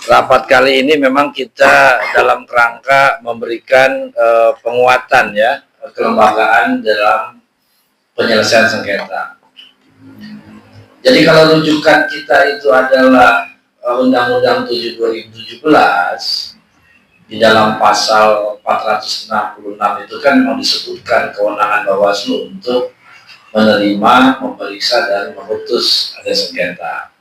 Rapat kali ini memang kita dalam kerangka memberikan penguatan ya kelembagaan dalam penyelesaian sengketa. Jadi kalau rujukan kita itu adalah Undang-Undang 7 2017 di dalam pasal 466 itu kan memang disebutkan kewenangan Bawaslu untuk menerima, memeriksa dan memutus ada sengketa.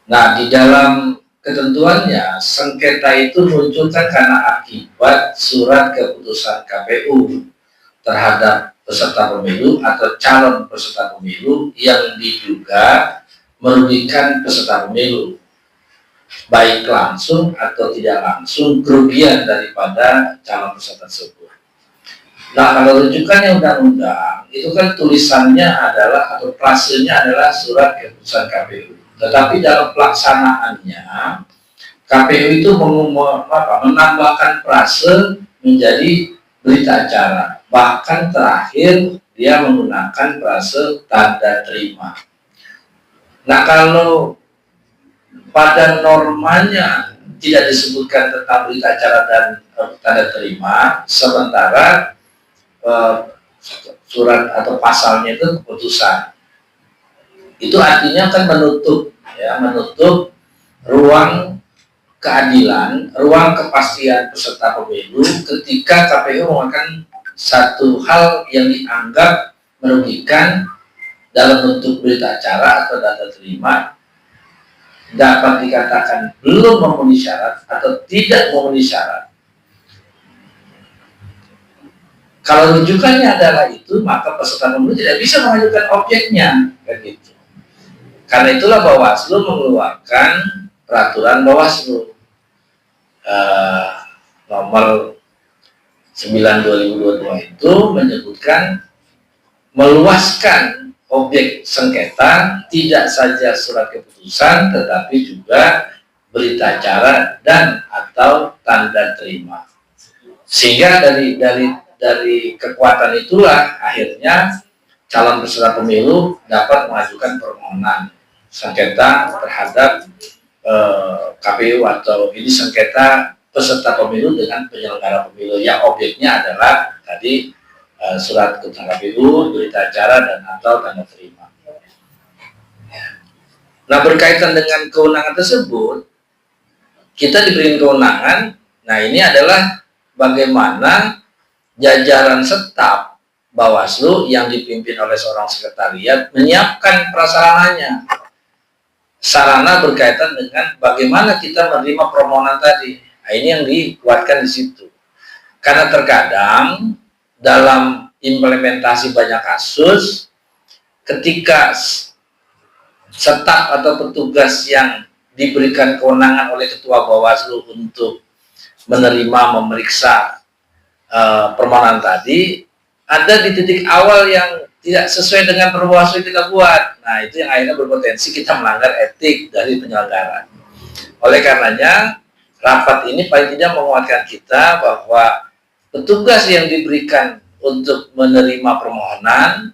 Nah, di dalam ketentuannya, sengketa itu muncul kan karena akibat surat keputusan KPU terhadap peserta pemilu atau calon peserta pemilu yang diduga merugikan peserta pemilu, baik langsung atau tidak langsung kerugian daripada calon peserta tersebut. Nah, kalau rujukannya undang-undang, itu kan tulisannya adalah atau frasenya adalah surat keputusan KPU. Tetapi dalam pelaksanaannya, KPU itu menambahkan frase menjadi berita acara. Bahkan terakhir dia menggunakan frase tanda terima. Nah, kalau pada normanya tidak disebutkan tentang berita acara dan tanda terima, sementara surat atau pasalnya itu keputusan. Itu artinya kan menutup ruang keadilan, ruang kepastian peserta pemilu ketika KPU mengeluarkan satu hal yang dianggap merugikan dalam bentuk berita acara atau data terima dapat dikatakan belum memenuhi syarat atau tidak memenuhi syarat. Kalau rujukannya adalah itu, maka peserta pemilu tidak bisa mengajukan objeknya, begitu. Karena itulah Bawaslu mengeluarkan peraturan Bawaslu nomor 9/2022 itu menyebutkan meluaskan objek sengketa tidak saja surat keputusan tetapi juga berita acara dan atau tanda terima. Sehingga dari kekuatan itulah akhirnya calon peserta pemilu dapat mengajukan permohonan sengketa terhadap KPU atau ini sengketa peserta pemilu dengan penyelenggara pemilu yang objeknya adalah tadi surat keputusan KPU, berita acara dan atau tanda terima. Nah, berkaitan dengan kewenangan tersebut, kita diberi kewenangan. Nah, ini adalah bagaimana jajaran staf Bawaslu yang dipimpin oleh seorang sekretariat menyiapkan prasarananya. Sarana berkaitan dengan bagaimana kita menerima permohonan tadi. Nah, ini yang dikuatkan di situ. Karena terkadang dalam implementasi banyak kasus, ketika staf atau petugas yang diberikan kewenangan oleh Ketua Bawaslu untuk menerima, memeriksa permohonan tadi, ada di titik awal yang tidak sesuai dengan Bawaslu yang kita buat. Nah, itu yang akhirnya berpotensi kita melanggar etik dari penyelenggara. Oleh karenanya, rapat ini paling tidak menguatkan kita bahwa petugas yang diberikan untuk menerima permohonan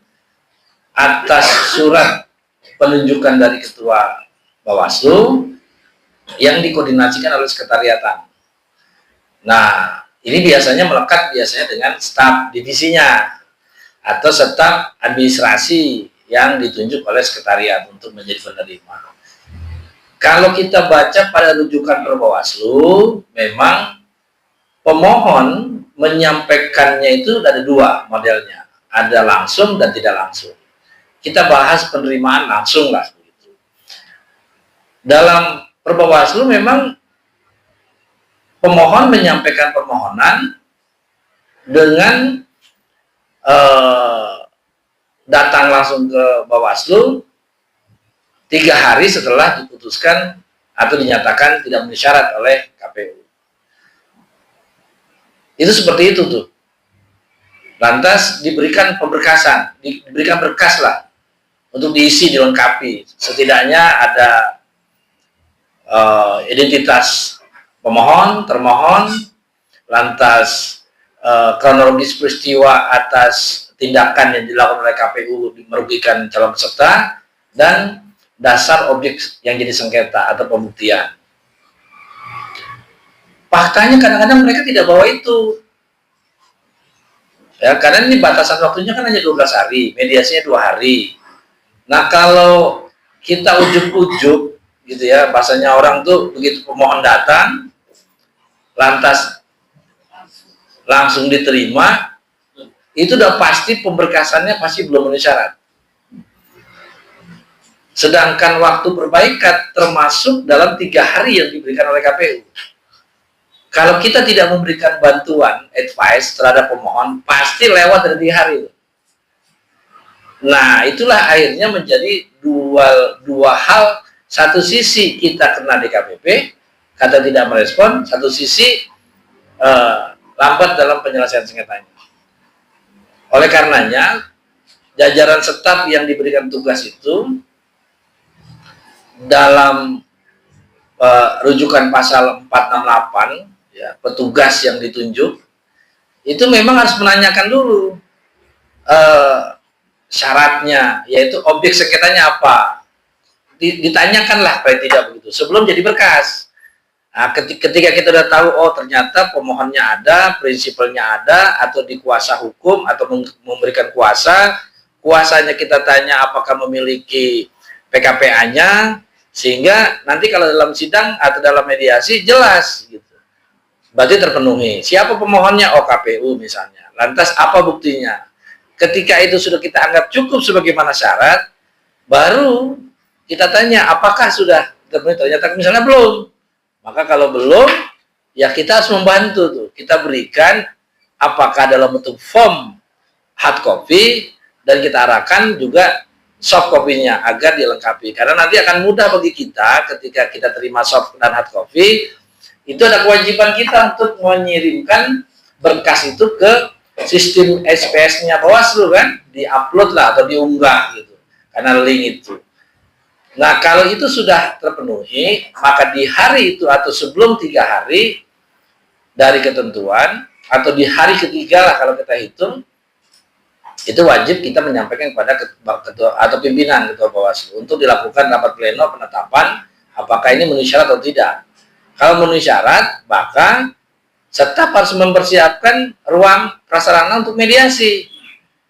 atas surat penunjukan dari Ketua Bawaslu yang dikoordinasikan oleh sekretariatan. Nah, ini biasanya melekat dengan staf divisinya atau staf administrasi yang ditunjuk oleh sekretariat untuk menjadi penerima. Kalau kita baca pada rujukan Bawaslu, memang pemohon menyampaikannya itu ada dua modelnya, ada langsung dan tidak langsung. Kita bahas penerimaan langsung lah. Dalam Bawaslu memang pemohon menyampaikan permohonan dengan datang langsung ke Bawaslu 3 hari setelah diputuskan atau dinyatakan tidak memenuhi syarat oleh KPU. Itu seperti itu tuh. Lantas diberikan pemberkasan, diberikan berkas lah untuk diisi, dilengkapi. Setidaknya ada identitas pemohon, termohon, lantas kronologis peristiwa atas tindakan yang dilakukan oleh KPU merugikan calon peserta, dan dasar objek yang jadi sengketa atau pembuktian. Faktanya kadang-kadang mereka tidak bawa itu. Ya, karena ini batasan waktunya kan hanya 12 hari, mediasinya 2 hari. Nah, kalau kita ujuk-ujuk gitu ya, bahasanya orang tuh begitu pemohon datang, lantas langsung diterima, itu udah pasti pemberkasannya pasti belum memenuhi syarat. Sedangkan waktu perbaikan termasuk dalam 3 hari yang diberikan oleh KPU. Kalau kita tidak memberikan bantuan, advice terhadap pemohon, pasti lewat dari 3 hari. Nah, itulah akhirnya menjadi dua hal. Satu sisi kita kena DKPP, kata tidak merespon, satu sisi lambat dalam penyelesaian sengketanya. Oleh karenanya, jajaran staf yang diberikan tugas itu dalam rujukan pasal 468, ya, petugas yang ditunjuk, itu memang harus menanyakan dulu syaratnya, yaitu objek sengketanya apa. Ditanyakanlah paling tidak begitu, sebelum jadi berkas. Nah, ketika kita udah tahu, oh ternyata pemohonnya ada, prinsipalnya ada, atau di kuasa hukum, atau memberikan kuasanya kita tanya apakah memiliki PKPA-nya, sehingga nanti kalau dalam sidang atau dalam mediasi jelas gitu. Berarti terpenuhi. Siapa pemohonnya? Oh, KPU misalnya. Lantas apa buktinya? Ketika itu sudah kita anggap cukup sebagaimana syarat, baru kita tanya apakah sudah terpenuhi. Ternyata misalnya belum. Maka kalau belum, ya kita harus membantu tuh. Kita berikan apakah dalam bentuk form hard copy, dan kita arahkan juga soft copy-nya agar dilengkapi. Karena nanti akan mudah bagi kita ketika kita terima soft dan hard copy, itu ada kewajiban kita untuk mengirimkan berkas itu ke sistem SPS-nya Bawaslu kan, di-upload lah atau diunggah gitu, karena link itu. Nah, kalau itu sudah terpenuhi, maka di hari itu atau sebelum 3 hari dari ketentuan, atau di hari ketiga lah kalau kita hitung, itu wajib kita menyampaikan kepada ketua atau pimpinan ketua Bawaslu untuk dilakukan rapat pleno penetapan apakah ini memenuhi syarat atau tidak. Kalau memenuhi syarat, maka staf harus mempersiapkan ruang prasarana untuk mediasi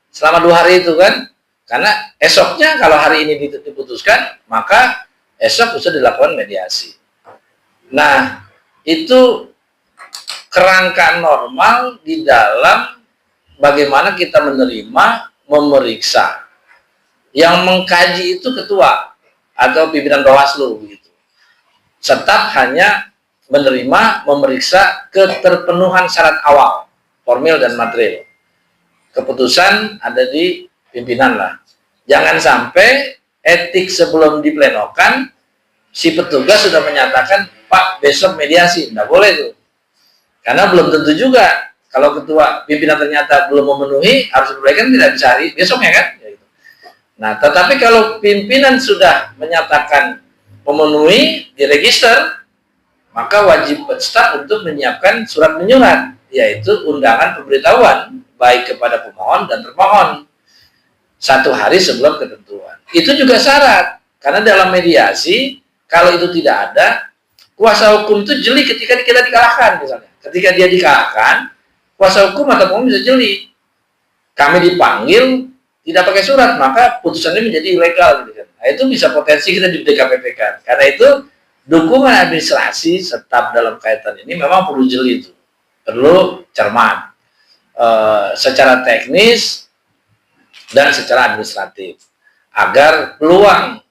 selama 2 hari itu kan. Karena esoknya kalau hari ini diputuskan, maka esok bisa dilakukan mediasi. Nah, itu kerangka normal di dalam bagaimana kita menerima, memeriksa. Yang mengkaji itu ketua atau pimpinan Bawaslu begitu. Staf hanya menerima, memeriksa keterpenuhan syarat awal, formil dan material. Keputusan ada di pimpinan lah. Jangan sampai etik sebelum diplenokan, si petugas sudah menyatakan, Pak besok mediasi. Nggak boleh tuh. Karena belum tentu juga. Kalau ketua pimpinan ternyata belum memenuhi, harus diperbaiki, tidak bisa hari besoknya kan. Nah, tetapi kalau pimpinan sudah menyatakan memenuhi, diregister, maka wajib staf untuk menyiapkan surat menyurat, yaitu undangan pemberitahuan, baik kepada pemohon dan termohon, 1 hari sebelum ketentuan. Itu juga syarat, karena dalam mediasi, kalau itu tidak ada, kuasa hukum itu jeli ketika kita dikalahkan misalnya. Ketika dia dikalahkan, kuasa hukum atau pemohon bisa jeli. Kami dipanggil, tidak pakai surat, maka putusannya menjadi ilegal. Gitu kan. Nah, itu bisa potensi kita di DKPP kan. Karena itu, dukungan administrasi staf dalam kaitan ini memang perlu jeli itu. Perlu cermat. Secara teknis dan secara administratif. Agar peluang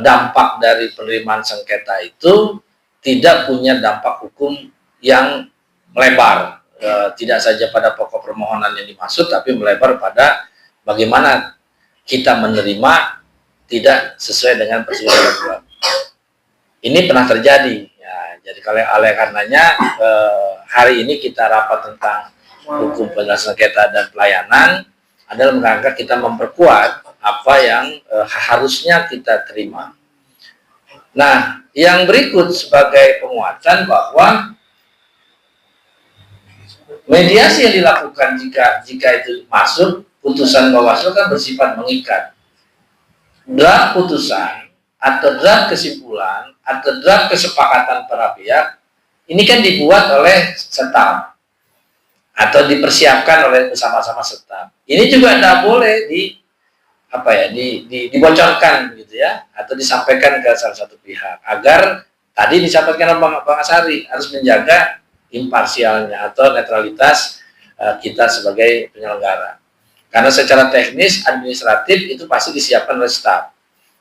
dampak dari penerimaan sengketa itu tidak punya dampak hukum yang melebar. Tidak saja pada pokok permohonan yang dimaksud, tapi melebar pada bagaimana kita menerima tidak sesuai dengan persetujuan. Ini pernah terjadi. Ya, jadi oleh karenanya hari ini kita rapat tentang hukum penyelesaian sengketa dan pelayanan adalah mengangkat kita memperkuat apa yang harusnya kita terima. Nah, yang berikut sebagai penguatan bahwa mediasi yang dilakukan jika itu masuk putusan Bawaslu kan bersifat mengikat. Draft putusan atau draft kesimpulan atau draft kesepakatan para pihak ini kan dibuat oleh staf atau dipersiapkan oleh bersama-sama staf. Ini juga tidak boleh dibocorkan gitu ya, atau disampaikan ke salah satu pihak, agar tadi disampaikan oleh Bang Asari harus menjaga imparsialnya atau netralitas kita sebagai penyelenggara. Karena secara teknis administratif itu pasti disiapkan oleh staf.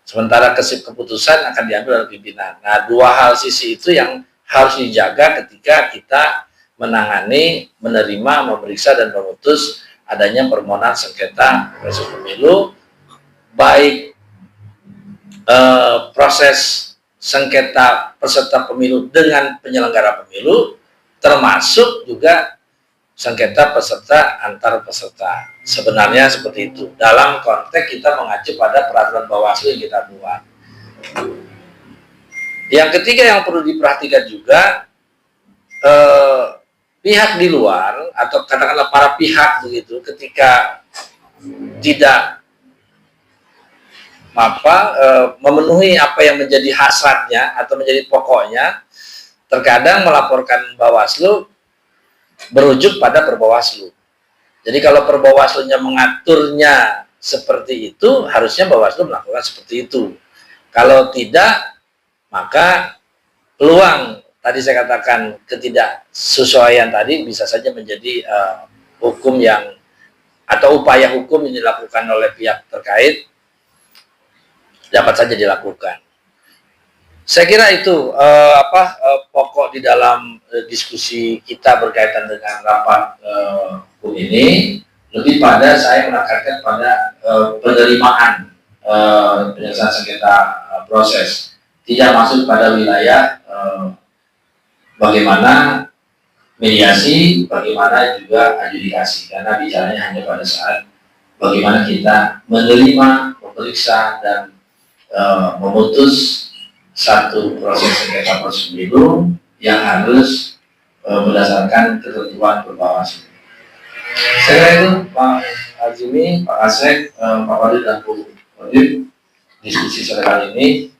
Sementara keputusan akan diambil oleh pimpinan. Nah, dua hal sisi itu yang harus dijaga ketika kita menangani, menerima, memeriksa, dan memutus adanya permohonan sengketa hasil pemilu, baik proses sengketa peserta pemilu dengan penyelenggara pemilu, termasuk juga sengketa peserta antar peserta. Sebenarnya seperti itu. Dalam konteks kita mengacu pada peraturan Bawaslu yang kita buat. Yang ketiga yang perlu diperhatikan juga, pihak di luar atau katakanlah para pihak begitu, ketika tidak memenuhi apa yang menjadi hasratnya atau menjadi pokoknya, terkadang melaporkan Bawaslu berujuk pada Perbawaslu. Jadi kalau Perbawaslunya mengaturnya seperti itu, harusnya Bawaslu melakukan seperti itu. Kalau tidak, maka peluang tadi saya katakan ketidaksesuaian tadi bisa saja menjadi hukum yang atau upaya hukum yang dilakukan oleh pihak terkait dapat saja dilakukan. Saya kira itu pokok di dalam diskusi kita berkaitan dengan rapat hukum ini. Lebih pada saya menekankan pada penerimaan penyelesaian sengketa proses, tidak masuk pada wilayah bagaimana mediasi, bagaimana juga adjudikasi, karena bicaranya hanya pada saat bagaimana kita menerima, memeriksa, dan memutus satu proses sengketa proses pemilu yang harus berdasarkan ketentuan Perbawaslu. Saya kira itu Pak Azimi, Pak Asep, Pak Wadid, dan Bu Wadid diskusi sore kali ini.